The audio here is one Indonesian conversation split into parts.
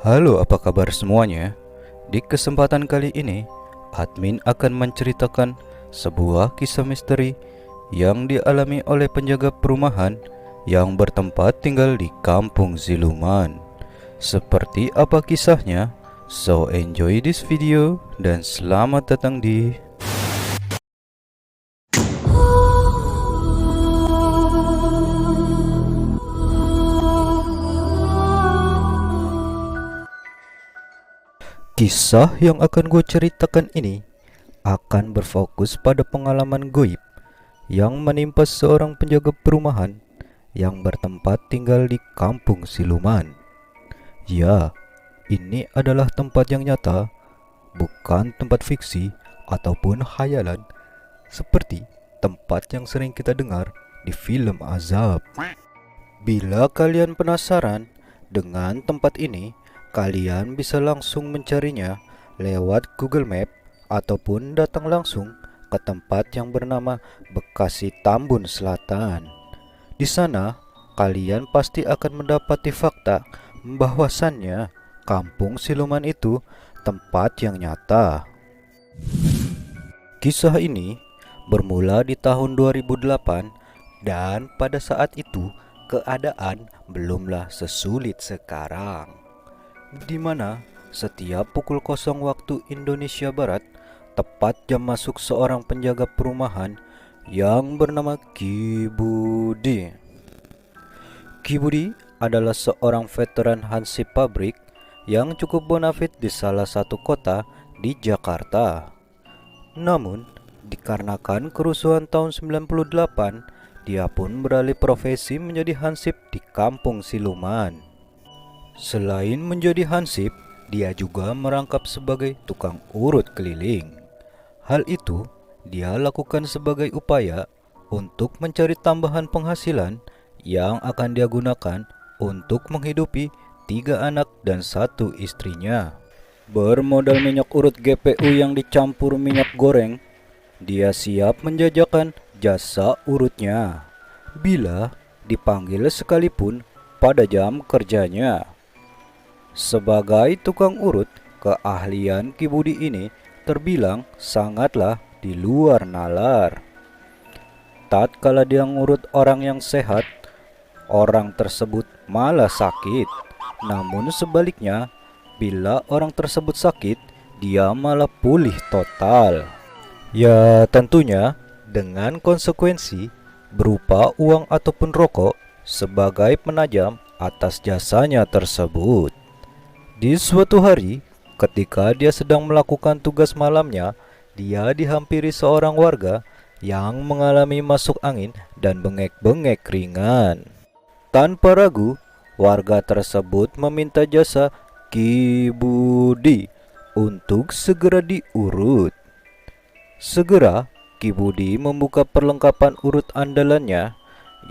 Halo, apa kabar semuanya? Di kesempatan kali ini, admin akan menceritakan sebuah kisah misteri yang dialami oleh penjaga perumahan yang bertempat tinggal di Kampung Siluman. Seperti apa kisahnya? So enjoy this video dan selamat datang di kisah yang akan gue ceritakan ini akan berfokus pada pengalaman goib yang menimpa seorang penjaga perumahan yang bertempat tinggal di Kampung Siluman. Ya, ini adalah tempat yang nyata, bukan tempat fiksi ataupun khayalan seperti tempat yang sering kita dengar di film azab. Bila kalian penasaran dengan tempat ini, kalian bisa langsung mencarinya lewat Google Map ataupun datang langsung ke tempat yang bernama Bekasi Tambun Selatan. Di sana, kalian pasti akan mendapati fakta bahwasannya Kampung Siluman itu tempat yang nyata. Kisah ini bermula di tahun 2008 dan pada saat itu keadaan belumlah sesulit sekarang, di mana setiap pukul 0 waktu Indonesia Barat, tepat jam masuk seorang penjaga perumahan yang bernama Ki Budi. Ki Budi adalah seorang veteran hansip pabrik yang cukup bonafit di salah satu kota di Jakarta. Namun, dikarenakan kerusuhan tahun 98, dia pun beralih profesi menjadi hansip di Kampung Siluman. Selain menjadi hansip, dia juga merangkap sebagai tukang urut keliling. Hal itu dia lakukan sebagai upaya untuk mencari tambahan penghasilan yang akan dia gunakan untuk menghidupi 3 anak dan 1 istrinya. Bermodal minyak urut GPU yang dicampur minyak goreng, dia siap menjajakan jasa urutnya bila dipanggil sekalipun pada jam kerjanya. Sebagai tukang urut, keahlian Ki Budi ini terbilang sangatlah di luar nalar. Tatkala dia ngurut orang yang sehat, orang tersebut malah sakit. Namun sebaliknya, bila orang tersebut sakit, dia malah pulih total. Ya tentunya dengan konsekuensi berupa uang ataupun rokok sebagai penajam atas jasanya tersebut. Di suatu hari, ketika dia sedang melakukan tugas malamnya, dia dihampiri seorang warga yang mengalami masuk angin dan bengek-bengek ringan. Tanpa ragu, warga tersebut meminta jasa Ki Budi untuk segera diurut. Segera, Ki Budi membuka perlengkapan urut andalannya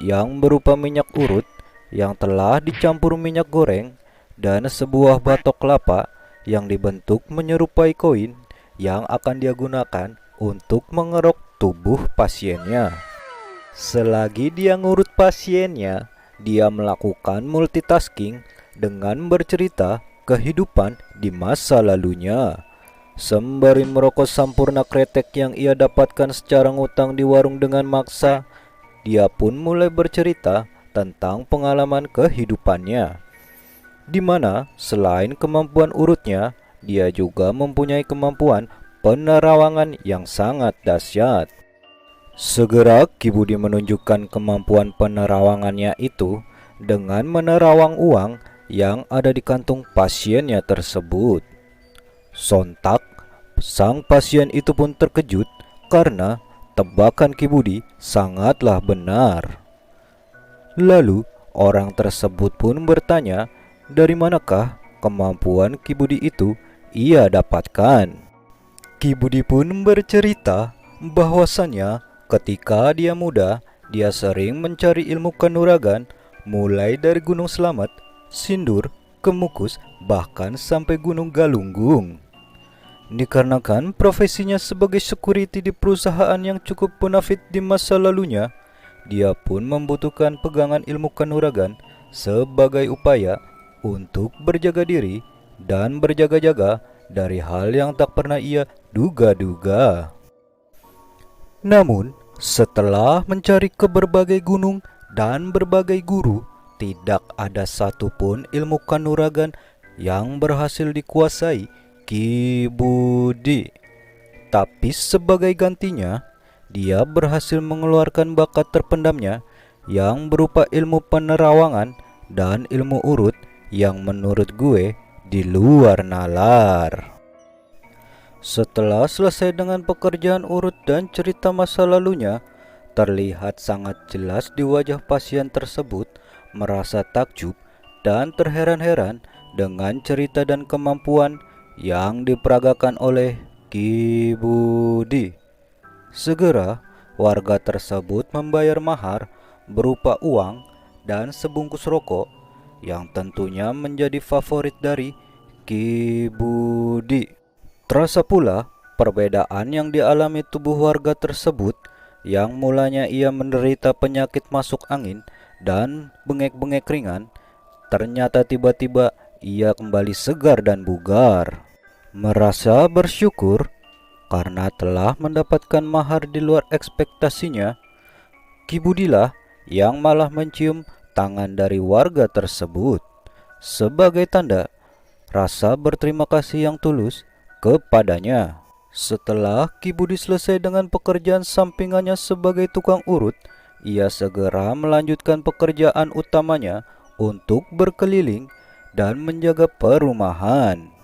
yang berupa minyak urut yang telah dicampur minyak goreng dan sebuah batok kelapa yang dibentuk menyerupai koin yang akan dia gunakan untuk mengerok tubuh pasiennya. Selagi dia ngurut pasiennya, dia melakukan multitasking dengan bercerita kehidupan di masa lalunya, sembari merokok sampurna kretek yang ia dapatkan secara ngutang di warung dengan maksa. Dia pun mulai bercerita tentang pengalaman kehidupannya, di mana selain kemampuan urutnya, dia juga mempunyai kemampuan penerawangan yang sangat dahsyat. Segera Ki Budi menunjukkan kemampuan penerawangannya itu dengan menerawang uang yang ada di kantung pasiennya tersebut. Sontak, sang pasien itu pun terkejut karena tebakan Ki Budi sangatlah benar. Lalu, orang tersebut pun bertanya, dari manakah kemampuan Ki Budi itu ia dapatkan. Ki Budi pun bercerita bahwasannya ketika dia muda, dia sering mencari ilmu kanuragan mulai dari Gunung Slamet, Sindur, Kemukus, bahkan sampai Gunung Galunggung. Dikarenakan profesinya sebagai security di perusahaan yang cukup bonafit di masa lalunya, dia pun membutuhkan pegangan ilmu kanuragan sebagai upaya untuk berjaga diri dan berjaga-jaga dari hal yang tak pernah ia duga-duga. Namun, setelah mencari ke berbagai gunung dan berbagai guru, tidak ada satupun ilmu kanuragan yang berhasil dikuasai Ki Budi. Tapi sebagai gantinya, dia berhasil mengeluarkan bakat terpendamnya yang berupa ilmu penerawangan dan ilmu urut yang menurut gue di luar nalar. Setelah selesai dengan pekerjaan urut dan cerita masa lalunya, terlihat sangat jelas di wajah pasien tersebut merasa takjub dan terheran-heran dengan cerita dan kemampuan yang diperagakan oleh Ki Budi. Segera, warga tersebut membayar mahar berupa uang dan sebungkus rokok yang tentunya menjadi favorit dari Ki Budi. Terasa pula perbedaan yang dialami tubuh warga tersebut yang mulanya ia menderita penyakit masuk angin dan bengek-bengek ringan, ternyata tiba-tiba ia kembali segar dan bugar. Merasa bersyukur karena telah mendapatkan mahar di luar ekspektasinya, Ki Budilah yang malah mencium tangan dari warga tersebut sebagai tanda rasa berterima kasih yang tulus kepadanya. Setelah Ki Budi selesai dengan pekerjaan sampingannya sebagai tukang urut, ia segera melanjutkan pekerjaan utamanya untuk berkeliling dan menjaga perumahan.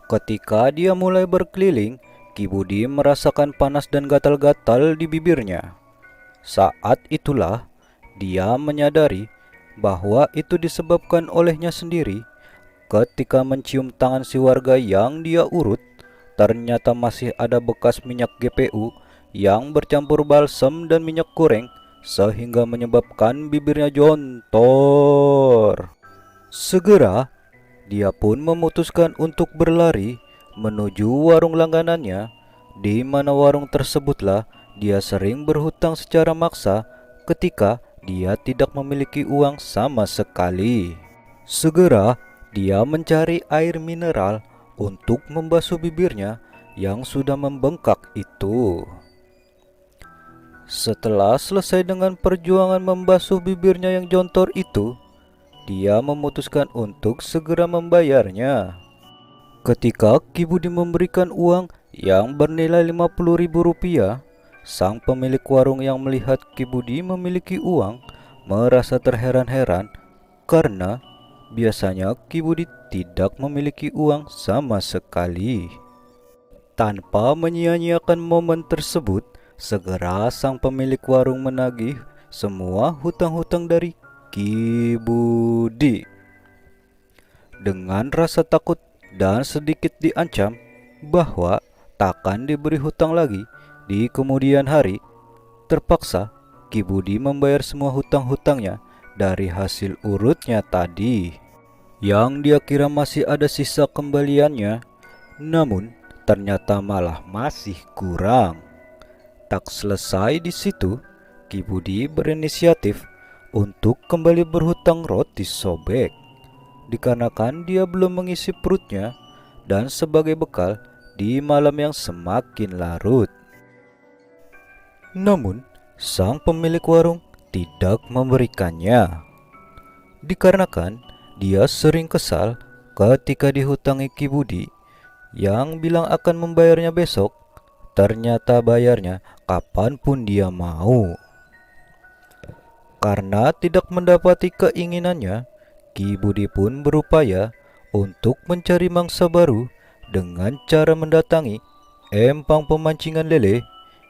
Ketika dia mulai berkeliling, Ki Budi merasakan panas dan gatal-gatal di bibirnya. Saat itulah dia menyadari bahwa itu disebabkan olehnya sendiri. Ketika mencium tangan si warga yang dia urut, ternyata masih ada bekas minyak GPU yang bercampur balsam dan minyak goreng sehingga menyebabkan bibirnya jontor. Segera, dia pun memutuskan untuk berlari menuju warung langganannya, di mana warung tersebutlah dia sering berhutang secara maksa ketika dia tidak memiliki uang sama sekali. Segera, dia mencari air mineral untuk membasuh bibirnya yang sudah membengkak itu. Setelah selesai dengan perjuangan membasuh bibirnya yang jontor itu, dia memutuskan untuk segera membayarnya. Ketika Ki Budi memberikan uang yang bernilai Rp50.000, sang pemilik warung yang melihat Ki Budi memiliki uang merasa terheran-heran karena biasanya Ki Budi tidak memiliki uang sama sekali. Tanpa menyia-nyiakan momen tersebut, segera sang pemilik warung menagih semua hutang-hutang dari Ki Budi. Dengan rasa takut dan sedikit diancam bahwa takkan diberi hutang lagi di kemudian hari, terpaksa Ki Budi membayar semua hutang-hutangnya dari hasil urutnya tadi. Yang dia kira masih ada sisa kembaliannya, namun ternyata malah masih kurang. Tak selesai di situ, Ki Budi berinisiatif untuk kembali berhutang roti sobek, dikarenakan dia belum mengisi perutnya dan sebagai bekal di malam yang semakin larut. Namun, sang pemilik warung tidak memberikannya, dikarenakan dia sering kesal ketika dihutangi Ki Budi yang bilang akan membayarnya besok, ternyata bayarnya kapanpun dia mau. Karena tidak mendapati keinginannya, Ki Budi pun berupaya untuk mencari mangsa baru dengan cara mendatangi empang pemancingan lele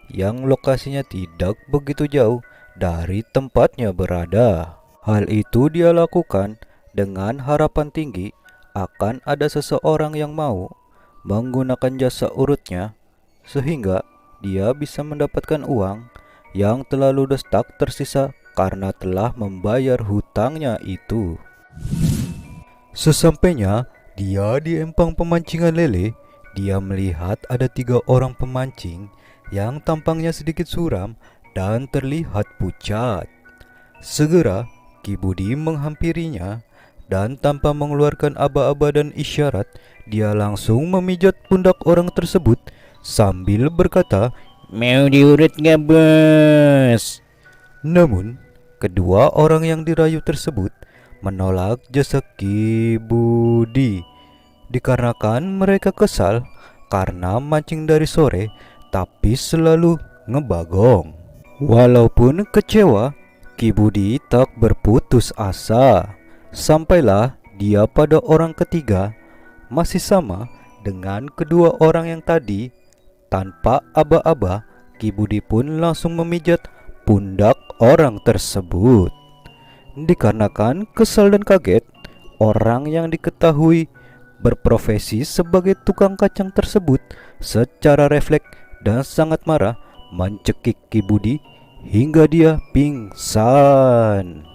yang lokasinya tidak begitu jauh dari tempatnya berada. Hal itu dia lakukan dengan harapan tinggi akan ada seseorang yang mau menggunakan jasa urutnya sehingga dia bisa mendapatkan uang yang telah ludes tak tersisa karena telah membayar hutangnya itu. Sesampainya dia di empang pemancingan lele, dia melihat ada 3 orang pemancing yang tampangnya sedikit suram dan terlihat pucat. Segera Ki Budi menghampirinya dan tanpa mengeluarkan aba-aba dan isyarat, dia langsung memijat pundak orang tersebut sambil berkata, Mau diurut nggak bos? namun kedua orang yang dirayu tersebut menolak jasa Ki Budi dikarenakan mereka kesal karena mancing dari sore tapi selalu ngebagong. Walaupun kecewa, Ki Budi tak berputus asa. Sampailah dia pada orang ketiga, masih sama dengan kedua orang yang tadi. Tanpa aba-aba, Ki Budi pun langsung memijat pundak orang tersebut. Dikarenakan kesal dan kaget, orang yang diketahui berprofesi sebagai tukang kacang tersebut secara refleks dan sangat marah mencekik Ki Budi hingga dia pingsan.